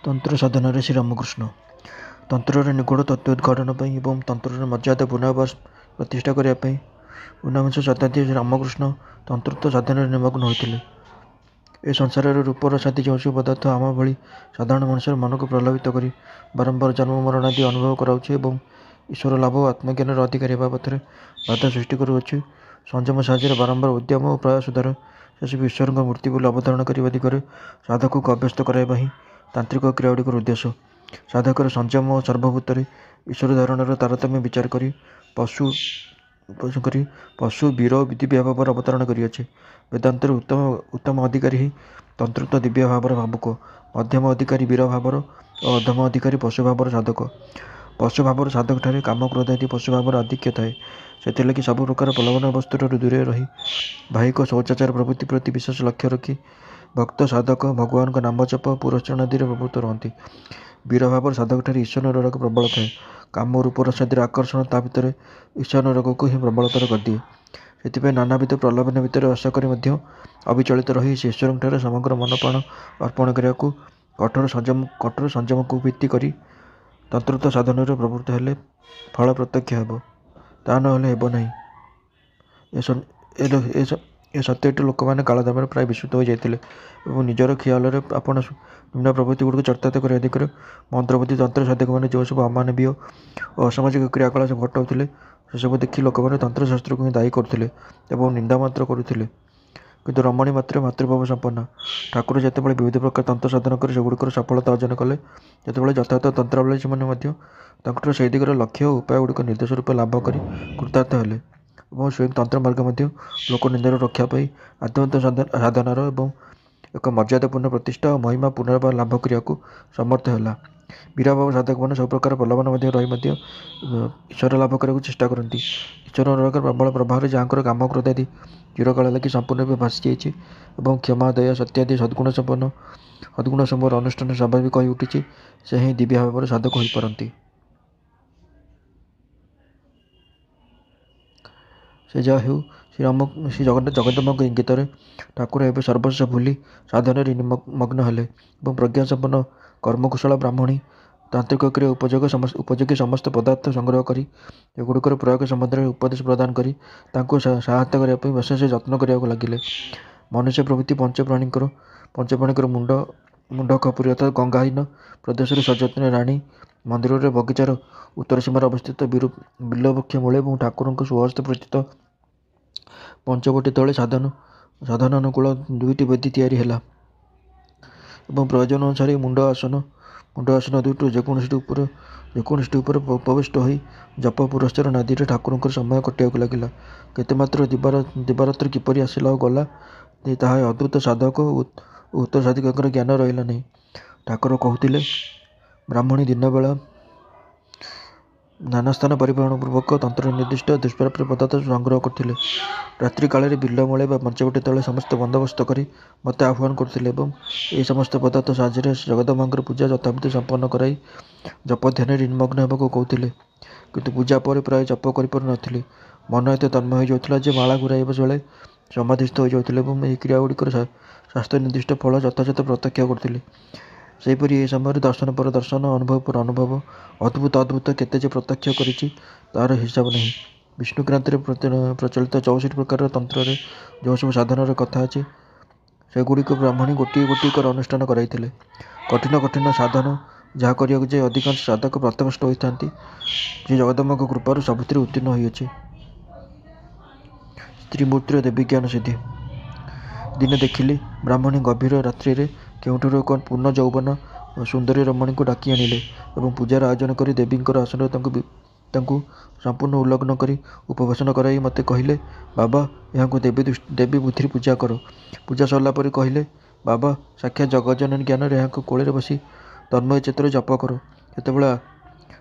तंत्र साधन श्रीरामकृष्ण तंत्र निगूढ़ तत्व उद्घाटन और तंत्र मर्यादा पुनर्वास प्रतिष्ठा करने ऊनविंश शताब्दी रामकृष्ण तंत्रत्व साधन निमग्न होते। ए संसार रूपर साथी जो सब पदार्थ आम भली साधारण मनुष्य मन को प्रलोभित कर बारंबार जन्म मरण आदि अनुभव कराऊे और ईश्वर लाभ और आत्मज्ञान अधिकारी होगा पथर बाधा सृष्टि करुच्छे। संयम साहाय्य बारंबार उद्यम और प्रयास द्वारा शेष ईश्वर मूर्ति बोली अवधारण करने दिगरे साधक को अभ्यस्त कराइबा ही तांत्रिक क्रियाଗୁଡ଼ିकर उद्देश्य। साधकर संयम और सर्वभूत ईश्वर धारण तारतम्य विचार कर पशु वीर दिव्य भाव अवतरण करिए। वेदांतर उत्तम उत्तम अधिकारी ही तंत्रत्व दिव्य भाव भावुक, मध्यम अधिकारी वीर भाव और अधम अधिकारी पशु भाव साधक। पशु भाव साधक ठारे काम क्रोध आदि पशु भाव आधिक्य थाए। से सब प्रकार प्रलोभन वस्तुर दूरे रही भाईक शौचाचार प्रवृत्ति प्रति विशेष लक्ष्य रखी भक्त साधक भगवान का नाम जप पुरस्चरण आदि प्रवृत्त रहती। वीर भाव साधक ठारे ईश्वर अनुराग प्रबल थाए। काम रूप रसादि आकर्षण ता भितर ईश्वर अनुराग को ही प्रबलतर करदिए। से नानाविध प्रलोभन भितर आशा कर अविचलित रही ईश्वर समग्र मन प्राण अर्पण करने को कठोर संयम को भित्ति करी तंत्रत्व साधन प्रवृत्त हेले फल प्रत्यक्ष हेब, ता नहेले हेब नहीं। ए सत्यटी लोक मैंने कालदाम प्राय विस्मृत हो जाते और निजर ख्याल आपण निम्न प्रवृत्ति गुड़िक चर्चात कर अधिक मंत्रपति तंत्र साधक मैंने जो सब अमानवीय और असामाजिक क्रियाकला सब घटाऊे से सब देखी लोक मैंने तंत्रशास्त्र को ही दायी करते और निंदा मात्र करुले। किंतु रमणी मात्र मातृभाव संपन्न ठाकुर जिते विविध प्रकार तंत्र साधन कर सेगुड़िकर सफलता अर्जन कले जिते यथार्थ तंत्रावलयी मैंने से दिगर लक्ष्य और उपाय गुड़िक निर्देश रूप लाभ कर कृतार्थ हेले और स्वयं तंत्र मार्ग लोक निंदार रक्षापी आत्महत्या साधनार और एक मर्यादापूर्ण प्रतिष्ठा और महिमा पुनर्बार लाभ करने को समर्थ है। वीरभाव साधक मैंने सब प्रकार प्रलोभन रही ईश्वर लाभ करने को चेष्टा करती। ईश्वर अनुराग प्रबल प्रभाव जहाँ काम क्रोध आदि चिरकाल लगी संपूर्ण रूप भासी जाइए क्षमा दया सत्यादि सद्गुण समूह अनुष्ठान स्वाभाविक हो उठी से ही दिव्य भाव साधक हो पारती। से जहाँ हो श्री जगदम्ब इंगित ठाकुर एवं सर्वस्व भूली साधन निमग्न हेले और प्रज्ञासंपन्न कर्मकुशल ब्राह्मणी तांत्रिक क्रिया उपयोगी समस्त पदार्थ संग्रह कर एगुड़िकर प्रयोग संबंध में उपदेश प्रदान कर सहायता करने विशेष जत्न करने लगिले। मनुष्य प्रभृति पंचप्राणीकर मुंड खपुरी अर्थात गंगाहीन प्रदेश सयत्न राणी मंदिर बगीचार उत्तर सीमार अवस्थित बिल्लवृक्ष मूले और ठाकुर सुहस्त प्रचित पंचवटी तले साधन अनुकूल दुईटी वेदी तैयारी है और प्रयोजन अनुसार मुंड आसन दुईट जेकोसी उपविष्ट हो जप पुरस्कार आदि ठाकुर समय कटिया लगिला। केतेमात्र दिवारात्र किपरि आसला और गला ताहा अद्भुत साधक उत्तर साधिक ज्ञान रहा नहीं। ठाकुर कहते ब्राह्मणी दिन बेला नाना स्थान परिभ्रमण पूर्वक तंत्र निर्दिष्ट दुष्प्राप्य पदार्थ संग्रह करते। रात्रि काल बिल मूले पंचवटी तले समस्त बंदोबस्त कर मत आह्वान करते समस्त पदार्थ साहाय्य जगदम्बांकर पूजा यथाविधि संपन्न कराई जप ध्यान निमग्न होगा कहते। किंतु पूजा पर प्राय जप कर मन एत तन्मय हो जाता जे माला घुराइबा बेले समाधिस्थ हो जाते और क्रियागुड़िकर शास्त्र निर्दिष्ट फल यथायथ प्रत्यक्ष करते। सेहीपरि ए समय दर्शन पर दर्शन अनुभव पर अनुभव अद्भुत केते प्रत्यक्ष करिछि तार हिसाब नहीं। विष्णुक्रांति प्रचलित 64 प्रकार तंत्र जो सब साधन कथा अच्छे सेगुड़िक ब्राह्मणी गोटे गोटे कर अनुष्ठान कराइथिले। कठिन साधन जहाँ करिया जे अधिकांश साधक प्रत्यक्ष होता श्री जगदम्ब कृपार सबुतिर उत्तीर्ण होइछि। स्त्रीमूर्तिर देवी ज्ञान सिद्धि दिने देखिली ब्राह्मणी गभीर रात्रि केउठुर एक पूर्ण यौवन सुंदरी रमणी को डाकी आनिले और पूजार आयोजन कर देवींकर आसन संपूर्ण उल्लग्न कर उपवेशन कराई मते कहले बाबा यहाँ देवी बुद्धि पूजा कर। पूजा सरला पर कहले बाबा साक्षात जगज्जननी ज्ञान यहाँ कोल बसी तन्मय चेतर जप कर। सेतेबेला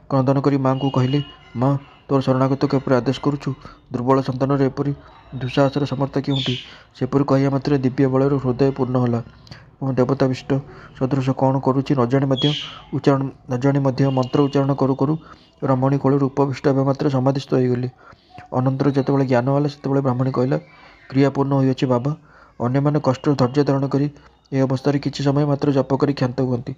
क्रंदन कर माँ को कहले माँ तोर शरणागत केपरि आदेश करुचु दुर्बल सन्तान एपरी दुस्साहसर समर्थ केउंटी। सेपरि कहिया मात्र दिव्य बलर हृदय पूर्ण होला और देवताविष्ट सदृश कौन करुच्ची न जाणी मंत्र उच्चारण करू करू रमणी कोल उपविष्ट मात्र समाधिस्थ हो गली। अनंतर जितेबाला ज्ञान होला से ब्राह्मणी कहला क्रिया पूर्ण होइछि बाबा अन्य मैंने कष्ट धैर्य धारण कर अवस्था किसी समय मात्र जप कर क्षांत हुअति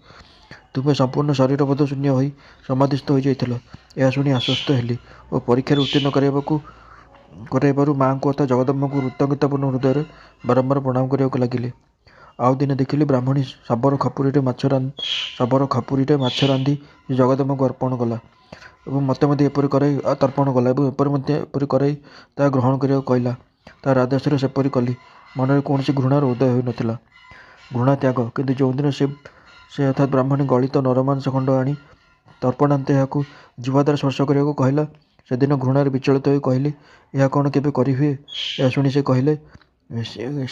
ତୁମେ ସମ୍ପୂର୍ଣ୍ଣ ଶରୀରବୋଧ ଶୂନ୍ୟ ହୋଇ ସମାଧିସ୍ଥ ହୋଇଯାଇଥିଲ। ଏହା ଶୁଣି ଆଶ୍ୱସ୍ତ ହେଲି ଓ ପରୀକ୍ଷାରେ ଉତ୍ତୀର୍ଣ୍ଣ କରାଇବାରୁ ମାଆଙ୍କୁ ତଥା ଜଗଦମ୍ବାଙ୍କୁ କୃତଜ୍ଞତାପୂର୍ଣ୍ଣ ହୃଦୟରେ ବାରମ୍ବାର ପ୍ରଣାମ କରିବାକୁ ଲାଗିଲି। ଆଉ ଦିନେ ଦେଖିଲି ବ୍ରାହ୍ମଣୀ ଶବର ଖପୁରିରେ ମାଛ ରାନ୍ଧି ଜଗଦମ୍ବାଙ୍କୁ ଅର୍ପଣ କଲା ଏବଂ ମୋତେ ମଧ୍ୟ ଏପରି କରାଇ ତର୍ପଣ କଲା ଏବଂ ଏପରି କରାଇ ତାହା ଗ୍ରହଣ କରିବାକୁ କହିଲା। ତାହାର ଆଦେଶରେ ସେପରି କଲି। ମନରେ କୌଣସି ଘୃଣାର ଉଦୟ ହୋଇନଥିଲା। ଘୃଣା ତ୍ୟାଗ। କିନ୍ତୁ ଯେଉଁଦିନ ସେ ଅର୍ଥାତ୍ ବ୍ରାହ୍ମଣୀ ଗଳିତ ନରମାଂସ ଖଣ୍ଡ ଆଣି ତର୍ପଣାନ୍ତେ ଏହାକୁ ଜିହ୍ୱା ଦ୍ୱାରା ସ୍ପର୍ଶ କରିବାକୁ କହିଲା, ସେଦିନ ଘୃଣାରେ ବିଚଳିତ ହୋଇ କହିଲି, ଏହା କ'ଣ କେବେ କରିହୁଏ? ଏହା ଶୁଣି ସେ କହିଲେ,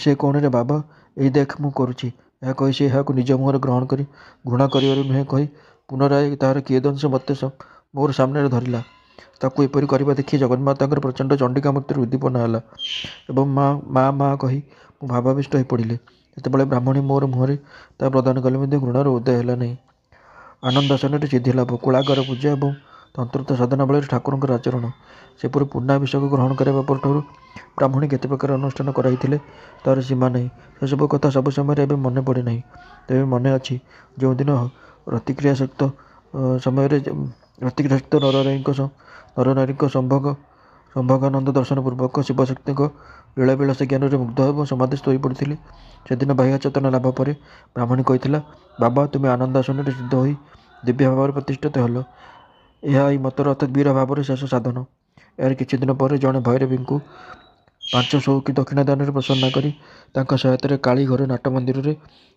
ସେ କ'ଣ ରେ ବାବା, ଏଇ ଦେଖ ମୁଁ କରୁଛି। ଏହା କହି ସେ ଏହାକୁ ନିଜ ମୁହଁରେ ଗ୍ରହଣ କରି ଘୃଣା କରିବାରୁ ନୁହେଁ କହି ପୁନରାୟ ତାହାର କିୟଦଂଶ ମୋତେ ମୋର ସାମ୍ନାରେ ଧରିଲା। ତାକୁ ଏପରି କରିବା ଦେଖି ଜଗନ୍ମାତାଙ୍କର ପ୍ରଚଣ୍ଡ ଚଣ୍ଡିକା ମୂର୍ତ୍ତିରୁ ଉଦ୍ଦୀପନା ହେଲା ଏବଂ ମା କହି ମୁଁ ଭାବାବିଷ୍ଟ ହୋଇପଡ଼ିଲି। ସେତେବେଳେ ବ୍ରାହ୍ମଣୀ ମୋର ମୁହଁରେ ତାହା ପ୍ରଦାନ କଲେ ମଧ୍ୟ ଘୃଣାର ଉଦୟ ହେଲା ନାହିଁ। ଆନନ୍ଦାସନରେ ସିଦ୍ଧିଲାଭ, କୁଳାଗାର ପୂଜା ଏବଂ ତନ୍ତ୍ରୋକ୍ତ ସାଧନା ବେଳରେ ଠାକୁରଙ୍କର ଆଚରଣ। ସେପରି ପୂର୍ଣ୍ଣାଭିଷେକ ଗ୍ରହଣ କରିବା ପରଠାରୁ ବ୍ରାହ୍ମଣୀ କେତେ ପ୍ରକାର ଅନୁଷ୍ଠାନ କରାଇଥିଲେ ତାହାର ସୀମା ନାହିଁ। ସେସବୁ କଥା ସବୁ ସମୟରେ ଏବେ ମନେ ପଡ଼େ ନାହିଁ। ତେବେ ମନେ ଅଛି, ଯେଉଁଦିନ ରତିକ୍ରିୟାସକ୍ତ ସମୟରେ ରତିକ୍ରିୟାସକ୍ତ ନରନାରୀଙ୍କ ସମ୍ଭୋଗାନନ୍ଦ ଦର୍ଶନ ପୂର୍ବକ ଶିବଶକ୍ତିଙ୍କ ଲୀଳାବିଳାସ ଜ୍ଞାନରେ ମୁଗ୍ଧ ଏବଂ ସମାଧିସ୍ଥ ହୋଇପଡ଼ିଥିଲି। ସେଦିନ ବାହ୍ୟ ଚେତନା ଲାଭ ପରେ ବ୍ରାହ୍ମଣୀ କହିଥିଲା, ବାବା, ତୁମେ ଆନନ୍ଦାସନରେ ସିଦ୍ଧ ହୋଇ ଦିବ୍ୟ ଭାବରେ ପ୍ରତିଷ୍ଠିତ ହେଲ। ଏହା ଏଇ ମତର ଅର୍ଥାତ୍ ବୀର ଭାବରେ ଶେଷ ସାଧନ। ଏହାର କିଛିଦିନ ପରେ ଜଣେ ଭୈରବୀଙ୍କୁ 5 ସଉକି ଦକ୍ଷିଣା ଦାନରେ ପ୍ରସନ୍ନ କରି ତାଙ୍କ ସହାୟତାରେ କାଳୀ ଘରେ ନାଟମନ୍ଦିରରେ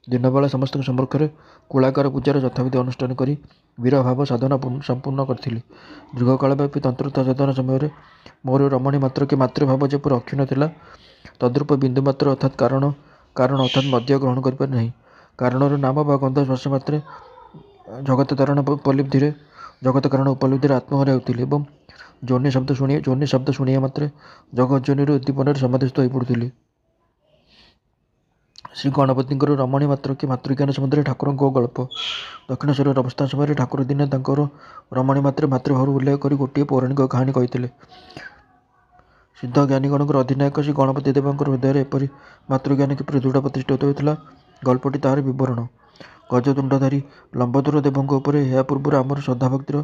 ଦିନବେଳା ସମସ୍ତଙ୍କ ସମ୍ମୁଖରେ କୁଳାଗାର ପୂଜାର ଯଥାବିଧି ଅନୁଷ୍ଠାନ କରି ବୀର ଭାବ ସାଧନା ସମ୍ପୂର୍ଣ୍ଣ କରିଥିଲି। ଦୀର୍ଘକାଳ ବ୍ୟାପୀ ତନ୍ତ୍ରୋକ୍ତ ସାଧନା ସମୟରେ ମୋର ରମଣୀ ମାତ୍ରକେ ମାତୃଭାବ ଯେପରି ଅକ୍ଷୁଣ୍ଣ ଥିଲା, ତଦ୍ରୂପ ବିନ୍ଦୁମାତ୍ର ଅର୍ଥାତ୍ କାରଣ ଅର୍ଥାତ୍ ମଧ୍ୟ ଗ୍ରହଣ କରିପାରେ ନାହିଁ। କାରଣର ନାମ ବା ଗନ୍ଧ ସ୍ପର୍ଶ ମାତ୍ରେ ଜଗତ କାରଣ ଉପଲବ୍ଧିରେ ଆତ୍ମହରା ହେଉଥିଲି ଏବଂ ଯୋନି ଶବ୍ଦ ଶୁଣିବା ମାତ୍ରେ ଜଗଜ୍ଜନନୀର ଉଦ୍ଦୀପନାରେ ସମାଧିସ୍ଥ ହୋଇପଡ଼ୁଥିଲି। ଶ୍ରୀ ଗଣପତିଙ୍କର ରମଣୀ ମାତ୍ରକେ ମାତୃଜ୍ଞାନ ସମ୍ବନ୍ଧରେ ଠାକୁରଙ୍କ ଗଳ୍ପ। ଦକ୍ଷିଣେଶ୍ୱରରେ ଅବସ୍ଥାନ ସମୟରେ ଠାକୁର ଦିନେ ତାଙ୍କର ରମଣୀ ମାତ୍ରେ ମାତୃଭାବର ଉଲ୍ଲେଖ କରି ଗୋଟିଏ ପୌରାଣିକ କାହାଣୀ କହିଥିଲେ। ସିଦ୍ଧ ଜ୍ଞାନୀଗଣଙ୍କର ଅଧିନାୟକ ଶ୍ରୀ ଗଣପତି ଦେବଙ୍କର ହୃଦୟରେ ଏପରି ମାତୃଜ୍ଞାନ କିପରି ଦୃଢ଼ ପ୍ରତିଷ୍ଠିତ ହୋଇଥିଲା, ଗଳ୍ପଟି ତାହାର ବିବରଣ। ଗଜତୁଣ୍ଡଧାରୀ ଲମ୍ବୋଦର ଦେବଙ୍କ ଉପରେ ଏହା ପୂର୍ବରୁ ଆମର ଶ୍ରଦ୍ଧାଭକ୍ତିର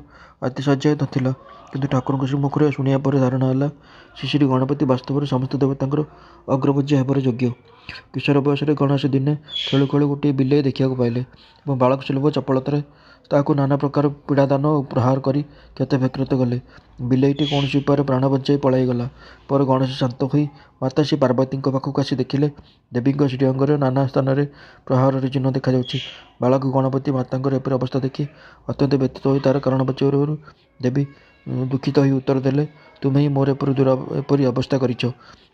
ଆତିଶଯ୍ୟ ନଥିଲା। କିନ୍ତୁ ଠାକୁରଙ୍କ ଶ୍ରୀମୁଖରୁ ଶୁଣିବା ପରେ ଧାରଣା ହେଲା, ଶ୍ରୀ ଗଣପତି ବାସ୍ତବରେ ସମସ୍ତ ଦେବତାଙ୍କର ଅଗ୍ରପୂଜ୍ୟ ହେବାର ଯୋଗ୍ୟ। କିଶୋର ବୟସରେ ଗଣେଶ ଦିନେ ଖେଳୁ ଖେଳୁ ଗୋଟିଏ ବିଲେଇ ଦେଖିବାକୁ ପାଇଲେ ଏବଂ ବାଳକ ସୁଲଭ ଚପଳତାରେ ତାହାକୁ ନାନା ପ୍ରକାର ପୀଡ଼ାଦାନ ଓ ପ୍ରହାର କରି କ୍ଷତବିକ୍ଷତ କଲେ। ବିଲେଇଟି କୌଣସି ଉପାୟରେ ପ୍ରାଣ ବଞ୍ଚାଇ ପଳାଇଗଲା ପରେ ଗଣେଶ ଶାନ୍ତ ହୋଇ ମାତା ଶ୍ରୀ ପାର୍ବତୀଙ୍କ ପାଖକୁ ଆସି ଦେଖିଲେ, ଦେବୀଙ୍କ ଶ୍ରୀଅଙ୍ଗରେ ନାନା ସ୍ଥାନରେ ପ୍ରହାରର ଚିହ୍ନ ଦେଖାଯାଉଛି। ବାଳକ ଗଣପତି ମାତାଙ୍କର ଏପରି ଅବସ୍ଥା ଦେଖି ଅତ୍ୟନ୍ତ ବ୍ୟଥିତ ହୋଇ ତାହାର କାରଣ ପଚାରିବାରୁ ଦେବୀ ଦୁଃଖିତ ହୋଇ ଉତ୍ତର ଦେଲେ, ତୁମେ ହିଁ ମୋର ଏପରି ଅବସ୍ଥା କରିଛ।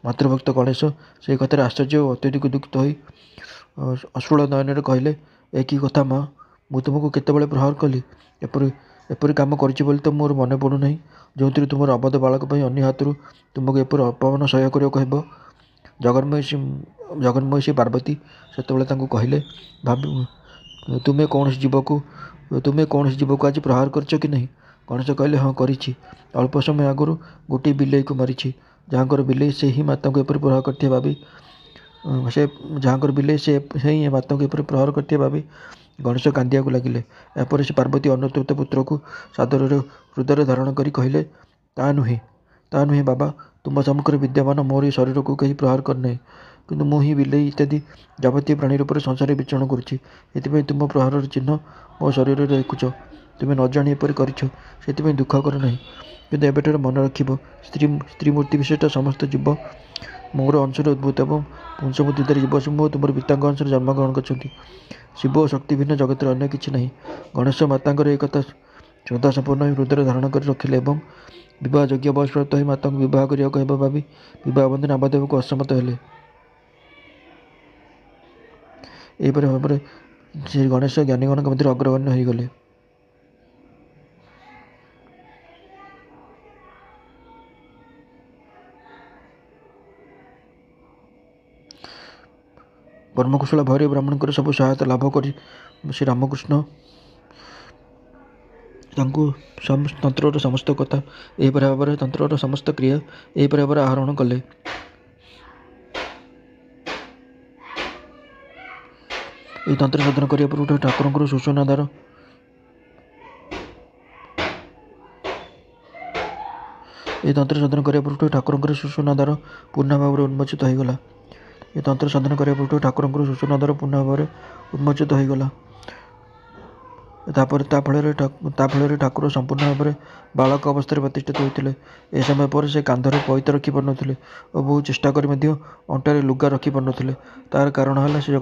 ମାତୃଭକ୍ତ ଗଣେଶ ସେହି କଥାରେ ଆଶ୍ଚର୍ଯ୍ୟ ଓ ଅତ୍ୟଧିକ ଦୁଃଖିତ ହୋଇ ଅଶ୍ରୁଳ ନୟନରେ କହିଲେ, ଏ କି କଥା ମା, ମୁଁ ତୁମକୁ କେତେବେଳେ ପ୍ରହାର କଲି? ଏପରି କାମ କରିଛି ବୋଲି ତ ମୋର ମନେ ପଡ଼ୁନାହିଁ, ଯେଉଁଥିରେ ତୁମର ଅବଧ ବାଳକ ପାଇଁ ଅନ୍ୟ ହାତରୁ ତୁମକୁ ଏପରି ଅପମାନ ସହ୍ୟ କରିବାକୁ ହେବ। ଜଗନ୍ମୟୀ ଶ୍ରୀ ପାର୍ବତୀ ସେତେବେଳେ ତାଙ୍କୁ କହିଲେ, ତୁମେ କୌଣସି ଜୀବକୁ ଆଜି ପ୍ରହାର କରିଛ କି ନାହିଁ? ଗଣେଶ କହିଲେ, ହଁ କରିଛି। ଅଳ୍ପ ସମୟ ଆଗରୁ ଗୋଟିଏ ବିଲେଇକୁ ମାରିଛି। ଯାହାଙ୍କର ବିଲେଇ ସେ ହିଁ ମାତାଙ୍କୁ ଏପରି ପ୍ରହାର କରିଥିବା ଭାବି ଗଣେଶ କାନ୍ଦିବାକୁ ଲାଗିଲେ। ଏହାପରେ ସେ ପାର୍ବତୀ ଅନୁତପ୍ତ ପୁତ୍ରକୁ ସାଦରରେ ହୃଦୟରେ ଧାରଣ କରି କହିଲେ, ତା ନୁହେଁ ବାବା, ତୁମ ସମ୍ମୁଖରେ ବିଦ୍ୟମାନ ମୋର ଏହି ଶରୀରକୁ କେହି ପ୍ରହାର କରିନାହିଁ। କିନ୍ତୁ ମୁଁ ହିଁ ବିଲେଇ ଇତ୍ୟାଦି ଯାବତୀୟ ପ୍ରାଣୀ ରୂପରେ ସଂସାରରେ ବିଚରଣ କରୁଛି। ଏଥିପାଇଁ ତୁମ ପ୍ରହାରର ଚିହ୍ନ ମୋ ଶରୀରରେ ଦେଖୁଛ। ତୁମେ ନ ଜାଣି ଏପରି କରିଛ, ସେଥିପାଇଁ ଦୁଃଖ କର ନାହିଁ। କିନ୍ତୁ ଏବେଠାରୁ ମନେ ରଖିବ, ସ୍ତ୍ରୀ ମୂର୍ତ୍ତି ବିଶିଷ୍ଟ ସମସ୍ତ ଜୀବ ମୋର ଅଂଶରେ ଉଦ୍ଭୂତ ଏବଂ ପୁଂସବୁଦ୍ଧିଧାରୀ ଜୀବସମୂହ ତୁମର ପିତାଙ୍କ ଅଂଶରେ ଜନ୍ମଗ୍ରହଣ କରିଛନ୍ତି। ଶିବ ଓ ଶକ୍ତି ଭିନ୍ନ ଜଗତରେ ଅନ୍ୟ କିଛି ନାହିଁ। ଗଣେଶ ମାତାଙ୍କର ଏହି କଥା ଶ୍ରଦ୍ଧାସମ୍ପନ୍ନ ହୋଇ ହୃଦୟରେ ଧାରଣ କରି ରଖିଲେ ଏବଂ ବିବାହ ଯୋଗ୍ୟ ବୟସପ୍ରାପ୍ତ ହୋଇ ମାତାଙ୍କୁ ବିବାହ କରିବାକୁ ହେବ ଭାବି ବିବାହ ବନ୍ଧନରେ ଆବଦ୍ଧ ହେବାକୁ ଅସମ୍ମତ ହେଲେ। ଏହିପରି ଭାବରେ ଶ୍ରୀ ଗଣେଶ ଜ୍ଞାନୀଗଣଙ୍କ ମଧ୍ୟରେ ଅଗ୍ରଗଣ୍ୟ ହୋଇଗଲେ। କର୍ମକୁଶଳ ଭୈରବୀ ବ୍ରାହ୍ମଣଙ୍କର ସବୁ ସହାୟତା ଲାଭ କରି ଶ୍ରୀରାମକୃଷ୍ଣ ତାଙ୍କୁ ତନ୍ତ୍ରର ସମସ୍ତ କଥା ଏହିପରି ଭାବରେ ତନ୍ତ୍ରର ସମସ୍ତ କ୍ରିୟା ଏହିପରି ଭାବରେ ଆହରଣ କଲେ। ଏହି ତନ୍ତ୍ର ସାଧନ କରିବା ପୂର୍ବରୁ ଠାକୁରଙ୍କର ସୂଚନାଦାର ଏ ତନ୍ତ୍ର ସାଧନ କରିବା ପୂର୍ବରୁ ଠାକୁରଙ୍କର ସୁଷୁମ୍ନା ଦ୍ୱାର ପୂର୍ଣ୍ଣ ଭାବରେ ଉନ୍ମୋଚିତ ହୋଇଗଲା। ଏ ତନ୍ତ୍ର ସାଧନ କରିବା ପୂର୍ବରୁ ଠାକୁରଙ୍କର ସୁଷୁମ୍ନା ଦ୍ୱାର ପୂର୍ଣ୍ଣ ଭାବରେ ଉନ୍ମୋଚିତ ହୋଇଗଲା। ତା ଫଳରେ ଠାକୁର ସମ୍ପୂର୍ଣ୍ଣ ଭାବରେ ବାଳକ ଅବସ୍ଥାରେ ପ୍ରତିଷ୍ଠିତ ହୋଇଥିଲେ। ଏ ସମୟ ପରେ ସେ କାନ୍ଧରେ ପଇତା ରଖିପାରୁନଥିଲେ ଓ ବହୁ ଚେଷ୍ଟା କରି ମଧ୍ୟ ଅଣ୍ଟାରେ ଲୁଗା ରଖିପାରୁନଥିଲେ। ତାହାର କାରଣ ହେଲା ଶ୍ରୀ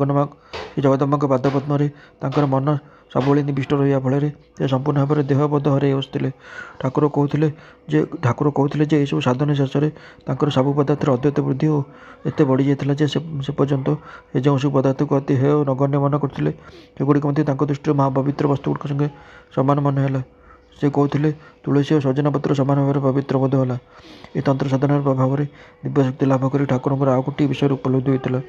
ଜଗଦମ୍ବାଙ୍କ ପାଦପଦ୍ମରେ ତାଙ୍କର ମନ ସବୁବେଳେ ନିବିଷ୍ଟ ରହିବା ଫଳରେ ସେ ସମ୍ପୂର୍ଣ୍ଣ ଭାବରେ ଦେହବୋଧ ହରାଇ ବସିଥିଲେ। ଠାକୁର କହୁଥିଲେ ଯେ ଏହିସବୁ ସାଧନ ଶେଷରେ ତାଙ୍କର ସବୁ ପଦାର୍ଥର ଅଦ୍ୱୈତ ବୃଦ୍ଧି ଏତେ ବଢ଼ିଯାଇଥିଲା ଯେ ସେ ପର୍ଯ୍ୟନ୍ତ ସେ ଯେଉଁସବୁ ପଦାର୍ଥକୁ ଅତି ହେୟ ଓ ନଗଣ୍ୟ ମନେ କରୁଥିଲେ ସେଗୁଡ଼ିକ ମଧ୍ୟ ତାଙ୍କ ଦୃଷ୍ଟିରେ ମହାପବିତ୍ର ବସ୍ତୁଗୁଡ଼ିକ ସଙ୍ଗେ ସମାନ ମନେ ହେଲା। ସେ କହୁଥିଲେ ତୁଳସୀ ଓ ସଜନା ପତ୍ର ସମାନ ଭାବରେ ପବିତ୍ର ବୋଧ ହେଲା। ଏ ତନ୍ତ୍ର ସାଧନାର ପ୍ରଭାବରେ ଦିବ୍ୟଶକ୍ତି ଲାଭ କରି ଠାକୁରଙ୍କର ଆଉ ଗୋଟିଏ ବିଷୟରେ ଉପଲବ୍ଧି ହୋଇଥିଲା।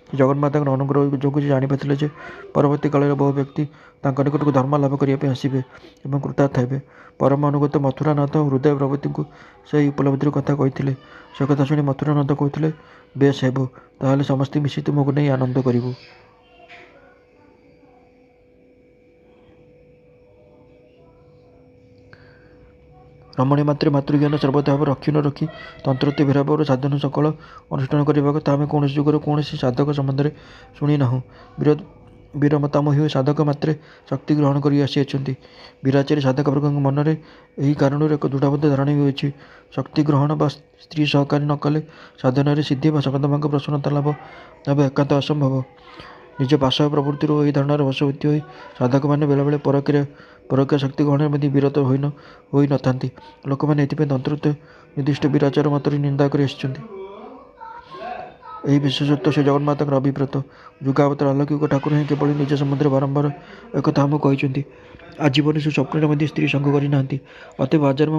ଜଗନ୍ମାତାଙ୍କର ଅନୁଗ୍ରହ ଯୋଗୁଁ ସେ ଜାଣିପାରିଥିଲେ ଯେ ପରବର୍ତ୍ତୀ କାଳରେ ବହୁ ବ୍ୟକ୍ତି ତାଙ୍କ ନିକଟକୁ ଧର୍ମ ଲାଭ କରିବା ପାଇଁ ଆସିବେ ଏବଂ କୃତାର୍ଥ ହେବେ। ପରମ ଅନୁଗତ ମଥୁରାନାଥ ହୃଦୟ ପ୍ରଭୃତିଙ୍କୁ ସେ ଏହି ଉପଲବ୍ଧିର କଥା କହିଥିଲେ। ସେ କଥା ଶୁଣି ମଥୁରାନାଥ କହୁଥିଲେ, ବେଶ୍ ହେବ, ତାହେଲେ ସମସ୍ତେ ମିଶି ତୁମକୁ ନେଇ ଆନନ୍ଦ କରିବୁ। ରମଣୀ ମାତ୍ରେ ମାତୃଜ୍ଞାନ ସର୍ବଦା ଭାବରେ ଅକ୍ଷୁଣ୍ଣ ରଖି ତନ୍ତ୍ରୋକ୍ତ ବିରାମରେ ସାଧନ ସକଳ ଅନୁଷ୍ଠାନ କରିବା କଥା ଆମେ କୌଣସି ଯୁଗରେ କୌଣସି ସାଧକ ସମ୍ବନ୍ଧରେ ଶୁଣି ନାହୁଁ। ବୀରମତାମହୀ ସାଧକ ମାତ୍ରେ ଶକ୍ତି ଗ୍ରହଣ କରି ଆସିଅଛନ୍ତି। ବୀରାଚାରୀ ସାଧକବର୍ଗଙ୍କ ମନରେ ଏହି କାରଣରୁ ଏକ ଦୃଢ଼ବଦ୍ଧ ଧାରଣା ହୋଇଅଛି, ଶକ୍ତି ଗ୍ରହଣ ବା ସ୍ତ୍ରୀ ସହକାରୀ ନ କଲେ ସାଧନାରେ ସିଦ୍ଧି ବା ଜଗଦମ୍ବାଙ୍କ ପ୍ରସନ୍ନତା ଲାଭ ହେବା ଏକାନ୍ତ ଅସମ୍ଭବ। ନିଜ ପାଶବ ପ୍ରବୃତ୍ତିରୁ ଏହି ଧାରଣାର ବଶବର୍ତ୍ତୀ ହୋଇ ସାଧକମାନେ ବେଳେବେଳେ ପରୋକ୍ଷ ଶକ୍ତି ଗ୍ରହଣରେ ମଧ୍ୟ ବିରତ ହୋଇନଥାନ୍ତି। ଲୋକମାନେ ଏଥିପାଇଁ ତନ୍ତ୍ରୋକ୍ତ ନିର୍ଦ୍ଦିଷ୍ଟ ବୀରାଚାର ମତରେ ନିନ୍ଦା କରି ଆସିଛନ୍ତି। ଏହି ବିଶେଷତ୍ୱ ଶ୍ରୀ ଜଗନ୍ମାତାଙ୍କର ଅଭିପ୍ରେତ। ଯୁଗାବତାର ଅଲୌକିକ ଠାକୁର ହିଁ କେବଳ ନିଜ ସମ୍ବନ୍ଧରେ ବାରମ୍ବାର ଏକଥା ଆମକୁ କହିଛନ୍ତି। ଆଜୀବନ ସେ ସ୍ୱପ୍ନରେ ମଧ୍ୟ ସ୍ତ୍ରୀ ସଙ୍ଗ କରିନାହାନ୍ତି। ଅତଏବ ଆଜନ୍ମ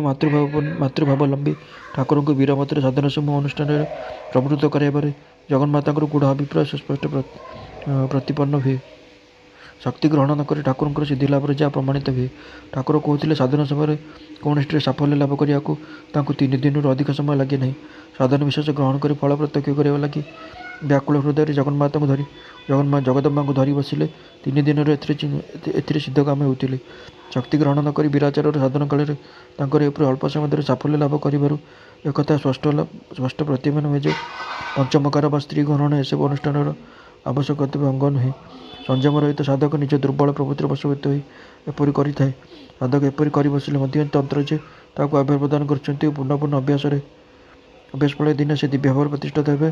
ମାତୃଭାବାବଲମ୍ବୀ ଠାକୁରଙ୍କୁ ବୀରମତରେ ସାଧନସମୂହ ଅନୁଷ୍ଠାନରେ ପ୍ରବୃତ୍ତ କରାଇବାରେ ଜଗନ୍ମାତାଙ୍କର ଗୂଢ଼ ଅଭିପ୍ରାୟ ସୁସ୍ପଷ୍ଟ ପ୍ରତିପନ୍ନ ହୁଏ। ଶକ୍ତି ଗ୍ରହଣ ନ କରି ଠାକୁରଙ୍କର ସିଦ୍ଧି ଲାଭରେ ଯାହା ପ୍ରମାଣିତ ହୁଏ। ଠାକୁର କହୁଥିଲେ ସାଧନ ସମୟରେ କୌଣସିଟିରେ ସାଫଲ୍ୟ ଲାଭ କରିବାକୁ ତାଙ୍କୁ 3 ଦିନରୁ ଅଧିକ ସମୟ ଲାଗେ ନାହିଁ। ସାଧନ ବିଶେଷ ଗ୍ରହଣ କରି ଫଳ ପ୍ରତ୍ୟକ୍ଷ କରିବା ଲାଗି ବ୍ୟାକୁଳ ହୃଦୟରେ ଜଗଦମ୍ବାଙ୍କୁ ଧରି ବସିଲେ 3 ଦିନରେ ଏଥିରେ ସିଦ୍ଧକାମ ହେଉଥିଲେ। ଶକ୍ତି ଗ୍ରହଣ ନ କରି ବୀରାଚାରର ସାଧନ କାଳରେ ତାଙ୍କର ଏପରି ଅଳ୍ପ ସମୟ ମଧ୍ୟରେ ସାଫଲ୍ୟ ଲାଭ କରିବାରୁ ଏକଥା ସ୍ପଷ୍ଟ ପ୍ରତୀୟମାନ ହୁଏ ଯେ ପଞ୍ଚମକାର ବା ସ୍ତ୍ରୀ ଗ୍ରହଣ ଏସବୁ ଅନୁଷ୍ଠାନର ଆବଶ୍ୟକ କର୍ତ୍ତବ୍ୟ ଅଙ୍ଗ ନୁହେଁ। ସଂଯମ ରହିତ ସାଧକ ନିଜ ଦୁର୍ବଳ ପ୍ରବୃତ୍ତିର ବଶବର୍ତ୍ତୀ ହୋଇ ଏପରି କରିଥାଏ। ସାଧକ ଏପରି କରି ବସିଲେ ମଧ୍ୟ ତନ୍ତ୍ର ଯେ ତାହାକୁ ଆବିର୍ଭାବ ପ୍ରଦାନ କରିଛନ୍ତି ଓ ପୁନଃ ଅଭ୍ୟାସ ଫଳରେ ଦିନେ ସେ ଦିବ୍ୟ ଭାବରେ ପ୍ରତିଷ୍ଠିତ ହେବେ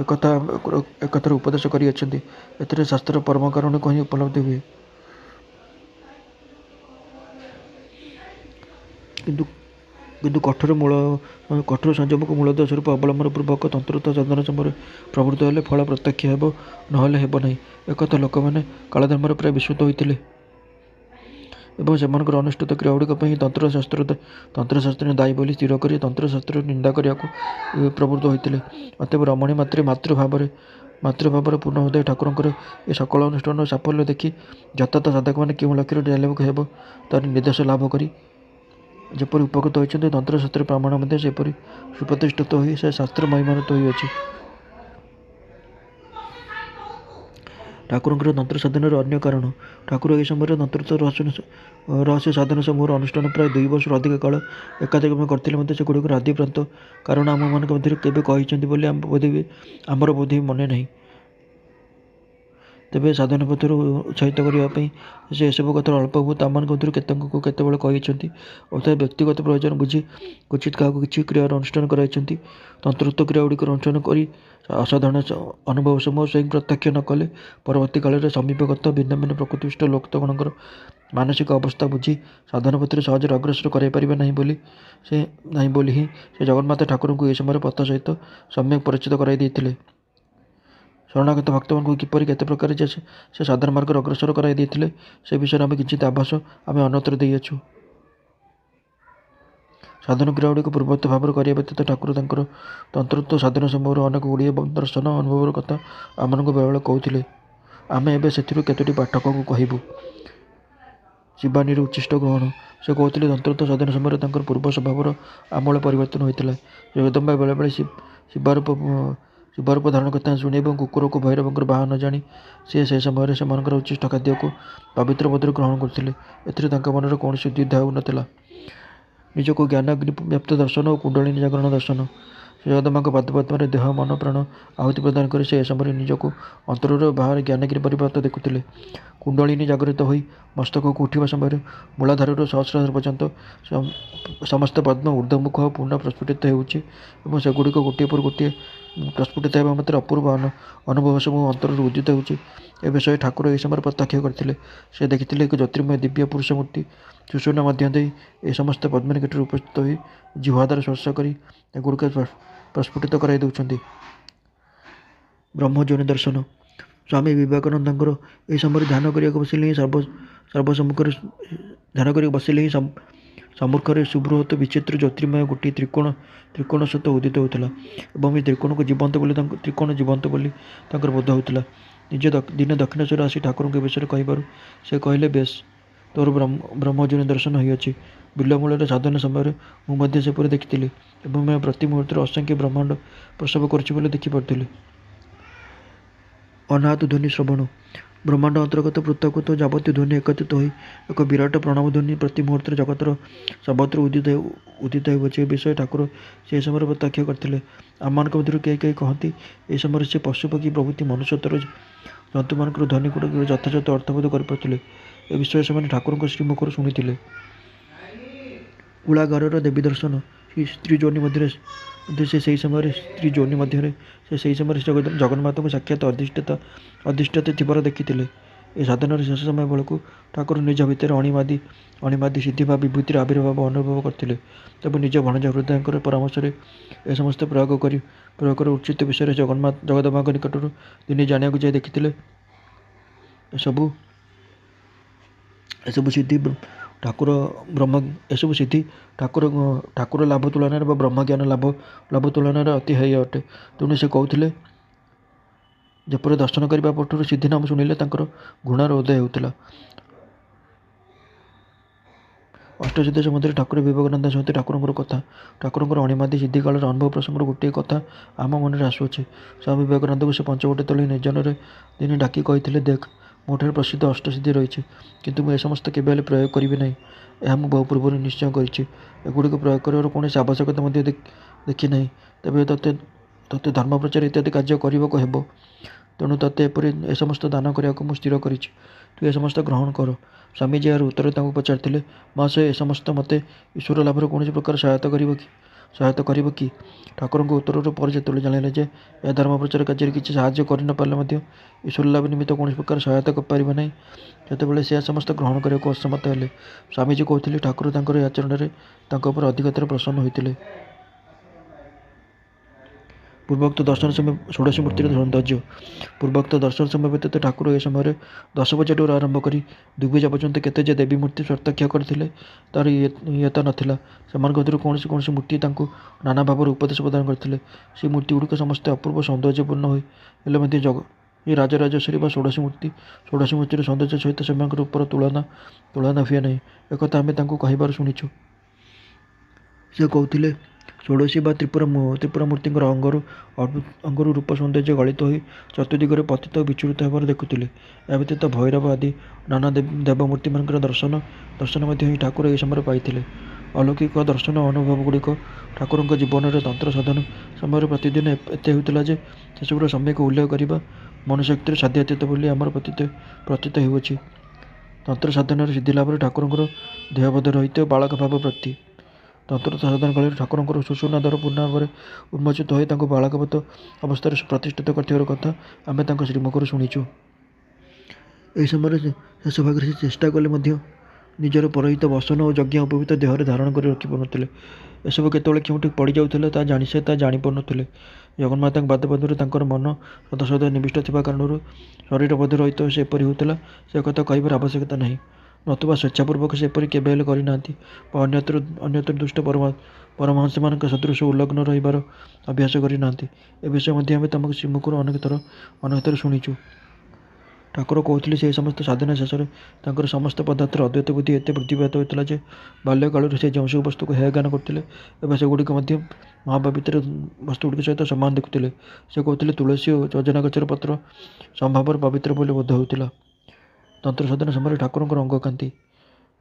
ଏକଥାର ଉପଦେଶ କରିଅଛନ୍ତି। ଏଥିରେ ଶାସ୍ତ୍ରର ପରମ କାରଣକୁ ହିଁ ଉପଲବ୍ଧି ହୁଏ। କିନ୍ତୁ କଠୋର ସଂଯମକୁ ମୂଳଦୁଆ ସ୍ୱରୂପ ଅବଲମ୍ବନ ପୂର୍ବକ ତନ୍ତ୍ରୋକ୍ତ ସାଧନ ସମୟରେ ପ୍ରବୃତ୍ତ ହେଲେ ଫଳ ପ୍ରତ୍ୟକ୍ଷ ହେବ, ନହେଲେ ହେବ ନାହିଁ। ଏକଥା ଲୋକମାନେ କାଳଧର୍ମରେ ପ୍ରାୟ ବିସ୍ମୃତ ହୋଇଥିଲେ ଏବଂ ସେମାନଙ୍କର ଅନୁଷ୍ଠିତ କ୍ରିୟାଗୁଡ଼ିକ ପାଇଁ ତନ୍ତ୍ରଶାସ୍ତ୍ରରେ ଦାୟୀ ବୋଲି ସ୍ଥିର କରି ତନ୍ତ୍ରଶାସ୍ତ୍ରର ନିନ୍ଦା କରିବାକୁ ପ୍ରବୃତ୍ତ ହୋଇଥିଲେ। ଅତଏବ ରମଣୀ ମାତ୍ରେ ମାତୃଭାବରେ ପୂର୍ଣ୍ଣ ହୃଦୟ ଠାକୁରଙ୍କର ଏ ସକଳ ଅନୁଷ୍ଠାନର ସାଫଲ୍ୟ ଦେଖି ଯଥାର୍ଥ ସାଧକମାନେ କେଉଁ ଲକ୍ଷ୍ୟରେ ଚାଲିବାକୁ ହେବ ତାର ନିର୍ଦ୍ଦେଶ ଲାଭ କରି ଯେପରି ଉପକୃତ ହୋଇଛନ୍ତି, ତନ୍ତ୍ରଶାସ୍ତ୍ରର ପ୍ରମାଣ ମଧ୍ୟ ସେପରି ସୁପ୍ରତିଷ୍ଠିତ ହୋଇ ସେ ଶାସ୍ତ୍ର ମହିମାନ୍ୱିତ ହୋଇଅଛି। ଠାକୁରଙ୍କର ତନ୍ତ୍ର ସାଧନାର ଅନ୍ୟ କାରଣ। ଠାକୁର ଏହି ସମୟରେ ତନ୍ତ୍ରୋକ୍ତ ରହସ୍ୟ ସାଧନ ସମୂହର ଅନୁଷ୍ଠାନ ପ୍ରାୟ 2 ବର୍ଷରୁ ଅଧିକ କାଳ ଏକାଧିକ୍ରମେ କରିଥିଲେ ମଧ୍ୟ ସେଗୁଡ଼ିକର ଆଦିପ୍ରାନ୍ତ କାରଣ ଆମମାନଙ୍କ ମଧ୍ୟରେ କେବେ କହିଛନ୍ତି ବୋଲି ଆମର ବୋଧହୁଏ ମନେ ନାହିଁ। ତେବେ ସାଧନ ପଥରୁ ଉତ୍ସାହିତ କରିବା ପାଇଁ ସେ ଏସବୁ କଥାର ଅଳ୍ପ ବହୁତ ଆମମାନଙ୍କ ମଧ୍ୟରୁ କେତେକଙ୍କୁ କେତେବେଳେ କହିଛନ୍ତି ଓ ତାହା ବ୍ୟକ୍ତିଗତ ପ୍ରୟୋଜନ ବୁଝି କ୍ୱଚିତ୍ କାହାକୁ କିଛି କ୍ରିୟାର ଅନୁଷ୍ଠାନ କରାଇଛନ୍ତି। ତନ୍ତ୍ରୋକ୍ତ କ୍ରିୟାଗୁଡ଼ିକର ଅନୁଷ୍ଠାନ କରି ଅସାଧାରଣ ଅନୁଭବ ସମୂହ ସ୍ୱୟଂ ପ୍ରତ୍ୟକ୍ଷ ନ କଲେ ପରବର୍ତ୍ତୀ କାଳରେ ସମୀପଗତ ଭିନ୍ନ ଭିନ୍ନ ପ୍ରକୃତିବିଶିଷ୍ଟ ଲୋକଗଣଙ୍କର ମାନସିକ ଅବସ୍ଥା ବୁଝି ସାଧନ ପଥରେ ସହଜରେ ଅଗ୍ରସର କରାଇପାରିବେ ନାହିଁ ବୋଲି ହିଁ ସେ ଜଗନ୍ମାତା ଠାକୁରଙ୍କୁ ଏହି ସମୟରେ ପଥ ସହିତ ସମ୍ୟକ୍ ପରିଚିତ କରାଇ ଦେଇଥିଲେ। ଶରଣାଗତ ଭକ୍ତମାନଙ୍କୁ କିପରି କେତେ ପ୍ରକାରେ ଯେ ସେ ସାଧନ ମାର୍ଗରେ ଅଗ୍ରସର କରାଇ ଦେଇଥିଲେ ସେ ବିଷୟରେ ଆମେ କିଞ୍ଚିତ୍ ଆଭାସ ଆମେ ଅନ୍ୟତ୍ର ଦେଇଅଛୁ। ସାଧନ କ୍ରିୟାଗୁଡ଼ିକ ପୂର୍ବୋକ୍ତ ଭାବରେ କରିବା ବ୍ୟତୀତ ଠାକୁର ତାଙ୍କର ତନ୍ତ୍ରୋକ୍ତ ସାଧନ ସମୂହର ଅନେକ ଗୁଡ଼ିଏ ଦର୍ଶନ ଅନୁଭବର କଥା ଆମମାନଙ୍କୁ ବେଳେବେଳେ କହୁଥିଲେ। ଆମେ ଏବେ ସେଥିରୁ କେତୋଟି ପାଠକଙ୍କୁ କହିବୁ। ଶିବାନୀର ଉଚ୍ଛିଷ୍ଟ ଗ୍ରହଣ। ସେ କହୁଥିଲେ ତନ୍ତ୍ରୋକ୍ତ ସାଧନ ସମୟରେ ତାଙ୍କର ପୂର୍ବ ସ୍ୱଭାବର ଆମୂଳ ପରିବର୍ତ୍ତନ ହୋଇଥିଲା। ଜଗଦମ୍ବା ବେଳେବେଳେ ଶିବାରୂପ ଧାରଣ କରିଥାନ୍ତି ଶୁଣି ଏବଂ କୁକୁରକୁ ଭୈରବଙ୍କର ବାହନ ଜାଣି ସେ ସମୟରେ ସେମାନଙ୍କର ଉଚ୍ଛିଷ୍ଟ ଖାଦ୍ୟକୁ ପବିତ୍ର ବୋଧରେ ଗ୍ରହଣ କରୁଥିଲେ। ଏଥିରେ ତାଙ୍କ ମନରେ କୌଣସି ଦ୍ୱିଧା ହେଉନଥିଲା। ନିଜକୁ ଜ୍ଞାନାଗ୍ନି ବ୍ୟାପ୍ତ ଦର୍ଶନ ଓ କୁଣ୍ଡଳିନୀ ଜାଗରଣ ଦର୍ଶନ। ସେ ଜଗଦମ୍ବାଙ୍କ ପାଦପଦ୍ମରେ ଦେହ ମନ ପ୍ରାଣ ଆହୁତି ପ୍ରଦାନ କରି ସେ ଏ ସମୟରେ ନିଜକୁ ଅନ୍ତରରୁ ବାହାରେ ଜ୍ଞାନଗିରି ପରିବ୍ୟାପ୍ତ ଦେଖୁଥିଲେ। କୁଣ୍ଡଳିନୀ ଜାଗରିତ ହୋଇ ମସ୍ତକକୁ ଉଠିବା ସମୟରେ ମୂଳାଧାରରୁ ସହସ୍ରାର ପର୍ଯ୍ୟନ୍ତ ସମସ୍ତ ପଦ୍ମ ଊର୍ଦ୍ଧ୍ୱମୁଖ ପୂର୍ଣ୍ଣ ପ୍ରସ୍ଫୁଟିତ ହେଉଛି ଏବଂ ସେଗୁଡ଼ିକ ଗୋଟିଏ ପରେ ଗୋଟିଏ ପ୍ରସ୍ଫୁଟିତ ହେବା ମାତ୍ରେ ଅପୂର୍ବ ଅନୁଭବ ସବୁ ଅନ୍ତରରୁ ଉଦିତ ହେଉଛି। ଏ ବିଷୟ ଠାକୁର ଏହି ସମୟରେ ପ୍ରତ୍ୟକ୍ଷ କରିଥିଲେ। ସେ ଦେଖିଥିଲେ ଏକ ଜ୍ୟୋତିର୍ମୟ ଦିବ୍ୟ ପୁରୁଷ ମୂର୍ତ୍ତି ସୁଷୁମ୍ନା ମଧ୍ୟ ଦେଇ ଏ ସମସ୍ତ ପଦ୍ମ ନିକଟରେ ଉପସ୍ଥିତ ହୋଇ ଜିହ୍ୱାଦ୍ୱାରା ସ୍ପର୍ଶ କରି ଏଗୁଡ଼ିକ ପ୍ରସ୍ଫୁଟିତ କରାଇ ଦେଉଛନ୍ତି। ବ୍ରହ୍ମଯୋନି ଦର୍ଶନ। ସ୍ୱାମୀ ବିବେକାନନ୍ଦଙ୍କର ଏହି ସମୟରେ ଧ୍ୟାନ କରିବାକୁ ବସିଲେ ହିଁ ସର୍ବସମ୍ମୁଖରେ ଧ୍ୟାନ କରିବାକୁ ବସିଲେ ହିଁ ସମ୍ମୁଖରେ ସୁବୃହତ୍ ବିଚିତ୍ର ଜ୍ୟୋତିର୍ମୟ ଗୋଟିଏ ତ୍ରିକୋଣ ସହିତ ଉଦିତ ହେଉଥିଲା ଏବଂ ଏହି ତ୍ରିକୋଣ ଜୀବନ୍ତ ବୋଲି ତାଙ୍କର ବୋଧ ହେଉଥିଲା। ଦିନେ ଦକ୍ଷିଣେଶ୍ୱର ଆସି ଠାକୁରଙ୍କ ଏ ବିଷୟରେ କହିବାରୁ ସେ କହିଲେ, ବେଶ୍, ତୋର ବ୍ରହ୍ମଯୋନି ଦର୍ଶନ ହୋଇଅଛି। ବିଲ୍ୱମୂଳରେ ସାଧନା ସମୟରେ ମୁଁ ମଧ୍ୟ ସେପରି ଦେଖିଥିଲି ଏବଂ ମୁଁ ପ୍ରତି ମୁହୂର୍ତ୍ତରେ ଅସଂଖ୍ୟ ବ୍ରହ୍ମାଣ୍ଡ ପ୍ରସବ କରୁଛି ବୋଲି ଦେଖିପାରୁଥିଲି। ଅନାହତ ଧ୍ୱନି ଶ୍ରବଣ। ବ୍ରହ୍ମାଣ୍ଡ ଅନ୍ତର୍ଗତ ପୃଥକ ଯାବତୀୟ ଧ୍ୱନି ଏକତ୍ରିତ ହୋଇ ଏକ ବିରାଟ ପ୍ରଣବ ଧ୍ୱନି ପ୍ରତି ମୁହୂର୍ତ୍ତରେ ଜଗତର ସର୍ବତ୍ର ଉଦିତ ହେଉଅଛି। ଏ ବିଷୟ ଠାକୁର ସେ ସମୟରେ ପ୍ରତ୍ୟକ୍ଷ କରିଥିଲେ। ଆମମାନଙ୍କ ମଧ୍ୟରୁ କେହି କେହି କହନ୍ତି, ଏହି ସମୟରେ ସେ ପଶୁ ପକ୍ଷୀ ପ୍ରଭୃତି ମନୁଷ୍ୟତର ଜନ୍ତୁମାନଙ୍କର ଧ୍ୱନିଗୁଡ଼ିକର ଯଥାଯଥ ଅର୍ଥବୋଧ କରିପାରୁଥିଲେ। ଏ ବିଷୟ ସେମାନେ ଠାକୁରଙ୍କ ଶ୍ରୀମୁଖରୁ ଶୁଣିଥିଲେ। କୁଳାଗାରର ଦେବୀ ଦର୍ଶନ। ସ୍ତ୍ରୀ ଯୋନି ମଧ୍ୟରେ ସେ ସେହି ସମୟରେ ଜଗନ୍ମାତାଙ୍କୁ ସାକ୍ଷାତ ଅଧିଷ୍ଠାତା ଥିବାର ଦେଖିଥିଲେ। ଏ ସାଧନାର ଶେଷ ସମୟ ବେଳକୁ ଠାକୁର ନିଜ ଭିତରେ ଅଣିମାଦି ସିଦ୍ଧି ବା ବିଭୂତିର ଆବିର୍ଭାବ ଅନୁଭବ କରିଥିଲେ। ତେବେ ନିଜ ଭଣଜା ହୃଦୟଙ୍କର ପରାମର୍ଶରେ ଏ ସମସ୍ତ ପ୍ରୟୋଗର ଉଚିତ ବିଷୟରେ ଜଗଦମ୍ବାଙ୍କ ନିକଟରୁ ଦିନେ ଜାଣିବାକୁ ଯାଇ ଦେଖିଥିଲେ। ଏସବୁ ସିଦ୍ଧି ଠାକୁର ଲାଭ ତୁଳନାରେ ବା ବ୍ରହ୍ମଜ୍ଞାନ ଲାଭ ତୁଳନାରେ ଅତି ହେୟ ଅଟେ। ତେଣୁ ସେ କହୁଥିଲେ, ଯେପରି ଦର୍ଶନ କରିବା ପଟରୁ ସିଦ୍ଧି ନାମ ଶୁଣିଲେ ତାଙ୍କର ଘୃଣାର ଉଦୟ ହେଉଥିଲା। ଅଷ୍ଟସିଦ୍ଧେଶ୍ୱର ମଧ୍ୟରେ ଠାକୁର ବିବେକାନନ୍ଦ ସହିତ ଠାକୁରଙ୍କର କଥା। ଠାକୁରଙ୍କର ଅଣିମାଦି ସିଦ୍ଧିକାଳର ଅନୁଭବ ପ୍ରସଙ୍ଗର ଗୋଟିଏ କଥା ଆମ ମନରେ ଆସୁଅଛି। ସ୍ୱାମୀ ବିବେକାନନ୍ଦଙ୍କୁ ସେ ପଞ୍ଚବଟୀ ତଳେ ନିର୍ଜନରେ ଦିନେ ଡାକି କହିଥିଲେ, ଦେଖ, ମୋଠାରେ ପ୍ରସିଦ୍ଧ ଅଷ୍ଟସିଦ୍ଧି ରହିଛି, କିନ୍ତୁ ମୁଁ ଏ ସମସ୍ତ କେବେ ହେଲେ ପ୍ରୟୋଗ କରିବି ନାହିଁ। ଏହା ମୁଁ ବହୁ ପୂର୍ବରୁ ନିଶ୍ଚୟ କରିଛି। ଏଗୁଡ଼ିକ ପ୍ରୟୋଗ କରିବାର କୌଣସି ଆବଶ୍ୟକତା ମଧ୍ୟ ଦେଖି ନାହିଁ। ତେବେ ତୋତେ ଧର୍ମପ୍ରଚାର ଇତ୍ୟାଦି କାର୍ଯ୍ୟ କରିବାକୁ ହେବ। ତେଣୁ ତୋତେ ଏପରି ଏ ସମସ୍ତ ଦାନ କରିବାକୁ ମୁଁ ସ୍ଥିର କରିଛି। ତୁ ଏ ସମସ୍ତ ଗ୍ରହଣ କର। ସ୍ୱାମୀଜୀ ଏହାର ଉତ୍ତରରେ ତାଙ୍କୁ ପଚାରିଥିଲେ, ମହାଶୟ, ଏ ସମସ୍ତ ମୋତେ ଈଶ୍ୱର ଲାଭରେ କୌଣସି ପ୍ରକାର ସହାୟତା କରିବ କି? ଠାକୁରଙ୍କ ଉତ୍ତରରୁ ପରେ ଯେତେବେଳେ ଜାଣିଲେ ଯେ ଏହା ଧର୍ମପ୍ରଚାର କାର୍ଯ୍ୟରେ କିଛି ସାହାଯ୍ୟ କରି ନ ପାରିଲେ ମଧ୍ୟ ଈଶ୍ୱର ଲାଭ ନିମିତ୍ତ କୌଣସି ପ୍ରକାର ସହାୟତା କରିପାରିବ ନାହିଁ, ସେତେବେଳେ ସେ ସମସ୍ତ ଗ୍ରହଣ କରିବାକୁ ଅସମର୍ଥ ହେଲେ। ସ୍ୱାମୀଜୀ କହୁଥିଲେ, ଠାକୁର ତାଙ୍କର ଏ ଆଚରଣରେ ତାଙ୍କ ଉପରେ ଅଧିକତର ପ୍ରସନ୍ନ ହୋଇଥିଲେ। ପୂର୍ବୋକ୍ତ ଦର୍ଶନ ସମୟ ଷୋଡ଼ଶୀ ମୂର୍ତ୍ତିର ସୌନ୍ଦର୍ଯ୍ୟ। ପୂର୍ବୋକ୍ତ ଦର୍ଶନ ସମୟ ବ୍ୟତୀତ ଠାକୁର ଏ ସମୟରେ 10 ବଜାଠାରୁ ଆରମ୍ଭ କରି 2 ବଜା ପର୍ଯ୍ୟନ୍ତ କେତେ ଯେ ଦେବୀ ମୂର୍ତ୍ତି ପ୍ରତ୍ୟକ୍ଷ କରିଥିଲେ, ତାର ଇୟତ୍ତା ନଥିଲା। ସେମାନଙ୍କ ଭିତରୁ କୌଣସି ମୂର୍ତ୍ତି ତାଙ୍କୁ ନାନା ଭାବରେ ଉପଦେଶ ପ୍ରଦାନ କରିଥିଲେ। ସେହି ମୂର୍ତ୍ତିଗୁଡ଼ିକ ସମସ୍ତେ ଅପୂର୍ବ ସୌନ୍ଦର୍ଯ୍ୟପୂର୍ଣ୍ଣ ହେଲେ ମଧ୍ୟ ଏହି ରାଜରାଜେଶ୍ୱରୀ ବା ଷୋଡ଼ଶୀ ମୂର୍ତ୍ତିର ସୌନ୍ଦର୍ଯ୍ୟ ସହିତ ସେମାନଙ୍କର ଉପର ତୁଳନା ହୁଏ ନାହିଁ, ଏକଥା ଆମେ ତାଙ୍କୁ କହିବାର ଶୁଣିଛୁ। ସେ କହୁଥିଲେ, ଷୋଡ଼ଶୀ ବା ତ୍ରିପୁରା ମୂର୍ତ୍ତିଙ୍କର ଅଙ୍ଗରୁ ରୂପ ସୌନ୍ଦର୍ଯ୍ୟ ଗଳିତ ହୋଇ ଚତୁର୍ଦିଗରେ ପତିତ ଓ ବିଚ୍ଛୁରିତ ହେବାର ଦେଖୁଥିଲେ। ଏହା ବ୍ୟତୀତ ଭୈରବ ଆଦି ନାନା ଦେବମୂର୍ତ୍ତିମାନଙ୍କର ଦର୍ଶନ ମଧ୍ୟ ହିଁ ଠାକୁର ଏହି ସମୟରେ ପାଇଥିଲେ। ଅଲୌକିକ ଦର୍ଶନ ଓ ଅନୁଭବଗୁଡ଼ିକ ଠାକୁରଙ୍କ ଜୀବନରେ ତନ୍ତ୍ର ସାଧନ ସମୟରେ ପ୍ରତିଦିନ ଏତେ ହେଉଥିଲା ଯେ ସେସବୁର ସମ୍ୟକ୍ ଉଲ୍ଲେଖ କରିବା ମନୁଶକ୍ତିର ସାଧ୍ୟାତୀତ ବୋଲି ଆମର ପ୍ରତୀତ ହେଉଅଛି। ତନ୍ତ୍ର ସାଧନାର ସିଦ୍ଧିଲାଭରେ ଠାକୁରଙ୍କର ଦେହବୋଧ ରହିତ ବାଳକ ଭାବ ପ୍ରାପ୍ତି। ତନ୍ତ୍ର ସାଧନା କାଳରେ ଠାକୁରଙ୍କର ସୁଷୁମ୍ନା ଦ୍ୱାର ପୂର୍ଣ୍ଣ ଭାବରେ ଉନ୍ମୋଚିତ ହୋଇ ତାଙ୍କୁ ବାଳକବତ୍ ଅବସ୍ଥାରେ ପ୍ରତିଷ୍ଠିତ କରିଥିବାର କଥା ଆମେ ତାଙ୍କ ଶ୍ରୀମୁଖରୁ ଶୁଣିଛୁ। ଏହି ସମୟରେ ଶେଷ ଭାଗରେ ସେ ଚେଷ୍ଟା କଲେ ମଧ୍ୟ ନିଜର ପରହିତ ବସନ ଓ ଯଜ୍ଞ ଉପବୀତ ଦେହରେ ଧାରଣ କରି ରଖିପାରୁନଥିଲେ। ଏସବୁ କେତେବେଳେ କେଉଁଠି ପଡ଼ିଯାଉଥିଲା ସେ ତା ଜାଣିପାରୁନଥିଲେ। ଜଗନ୍ମାତାଙ୍କ ପାଦପଦ୍ମରେ ତାଙ୍କର ମନ ସଦାସର୍ବଦା ନିବିଷ୍ଟ ଥିବା କାରଣରୁ ଶରୀରବୋଧ ରହିତ ସେ ଏପରି ହେଉଥିଲା, ସେ କଥା କହିବାର ଆବଶ୍ୟକତା ନାହିଁ। ନତୁବା ସ୍ୱେଚ୍ଛାପୂର୍ବକ ସେ ଏପରି କେବେ ହେଲେ କରିନାହାନ୍ତି ବା ଅନ୍ୟତ୍ର ଦୁଷ୍ଟ ପରମହଂସମାନଙ୍କ ସଦୃଶ ଉଲଗ୍ନ ରହିବାର ଅଭ୍ୟାସ କରିନାହାନ୍ତି। ଏ ବିଷୟ ମଧ୍ୟ ଆମେ ତମ ଶ୍ରୀମୁଖରୁ ଅନେକ ଥର ଶୁଣିଛୁ। ଠାକୁର କହୁଥିଲେ, ସେ ସମସ୍ତ ସାଧନା ଶେଷରେ ତାଙ୍କର ସମସ୍ତ ପଦାର୍ଥର ଅଦ୍ୱୈତ ବୁଦ୍ଧି ଏତେ ବୃଦ୍ଧିପାତ ହୋଇଥିଲା ଯେ ବାଲ୍ୟକାଳରୁ ସେ ଯେଉଁସବୁ ବସ୍ତୁକୁ ହେୟ ଜ୍ଞାନ କରୁଥିଲେ, ଏବେ ସେଗୁଡ଼ିକ ମଧ୍ୟ ମହାପବିତ୍ର ବସ୍ତୁଗୁଡ଼ିକ ସହିତ ସମାନ ଦେଖୁଥିଲେ। ସେ କହୁଥିଲେ, ତୁଳସୀ ଓ ସଜନା ଗଛର ପତ୍ର ସମଭାବରେ ପବିତ୍ର ବୋଲି ବୋଧ ହେଉଥିଲା। ତନ୍ତ୍ର ସାଧନା ସମୟରେ ଠାକୁରଙ୍କର ଅଙ୍ଗକାନ୍ତି।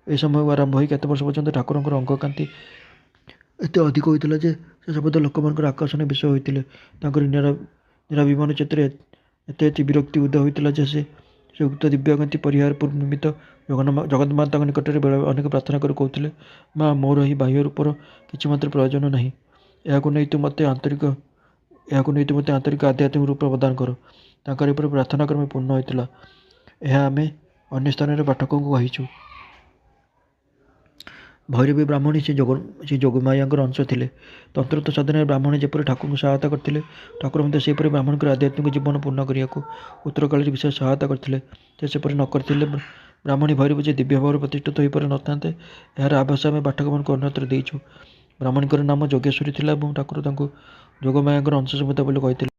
ଏହି ସମୟ ଆରମ୍ଭ ହୋଇ କେତେ ବର୍ଷ ପର୍ଯ୍ୟନ୍ତ ଠାକୁରଙ୍କର ଅଙ୍ଗକାନ୍ତି ଏତେ ଅଧିକ ହୋଇଥିଲା ଯେ ସେ ସମେତ ଲୋକମାନଙ୍କର ଆକର୍ଷଣୀୟ ବିଷୟ ହୋଇଥିଲେ। ତାଙ୍କର ନିରାଭିମାନ ଚିତ୍ତରେ ଏତେ ବିରକ୍ତି ଉଦୟ ହୋଇଥିଲା ଯେ ସେ ଉକ୍ତ ଦିବ୍ୟକାନ୍ତି ପରିହାର ନିମିତ୍ତ ଜଗନ୍ମାତାଙ୍କ ନିକଟରେ ବେଳେ ଅନେକ ପ୍ରାର୍ଥନା କରି କହୁଥିଲେ, ମା, ମୋର ଏହି ବାହ୍ୟ ରୂପର কিছুମାତ୍ର ପ୍ରୟୋଜନ ନାହିଁ। ଏହାକୁ ନେଇ ତୁ ମୋତେ ଆନ୍ତରିକ ଆଧ୍ୟାତ୍ମିକ ରୂପ ପ୍ରଦାନ କର। ତାଙ୍କର ଏପରି ପ୍ରାର୍ଥନା କ୍ରମେ ପୂର୍ଣ୍ଣ ହୋଇଥିଲା। ଏହା ଆମେ ଅନ୍ୟ ସ୍ଥାନରେ ପାଠକଙ୍କୁ କହିଛୁ। ଭୈରବୀ ବ୍ରାହ୍ମଣୀ ଶ୍ରୀ ଯୋଗମାୟାଙ୍କର ଅଂଶ ଥିଲେ। ତନ୍ତ୍ରତ୍ୱ ସାଧନାରେ ବ୍ରାହ୍ମଣୀ ଯେପରି ଠାକୁରଙ୍କୁ ସହାୟତା କରିଥିଲେ, ଠାକୁର ମଧ୍ୟ ସେହିପରି ବ୍ରାହ୍ମଣଙ୍କର ଆଧ୍ୟାତ୍ମିକ ଜୀବନ ପୂର୍ଣ୍ଣ କରିବାକୁ ଉତ୍ତରକାଳରେ ବିଶେଷ ସହାୟତା କରିଥିଲେ। ସେ ସେପରି ନ କରିଥିଲେ ବ୍ରାହ୍ମଣୀ ଭୈରବୀ ଯେ ଦିବ୍ୟ ଭାବରେ ପ୍ରତିଷ୍ଠିତ ହୋଇପାରି ନଥାନ୍ତେ, ଏହାର ଆଭାସ ଆମେ ପାଠକମାନଙ୍କୁ ଅନ୍ୟତ୍ର ଦେଇଛୁ। ବ୍ରାହ୍ମଣୀଙ୍କର ନାମ ଯୋଗେଶ୍ୱରୀ ଥିଲା ଏବଂ ଠାକୁର ତାଙ୍କୁ ଯୋଗମାୟାଙ୍କର ଅଂଶ ସମେତ ବୋଲି କହିଥିଲେ।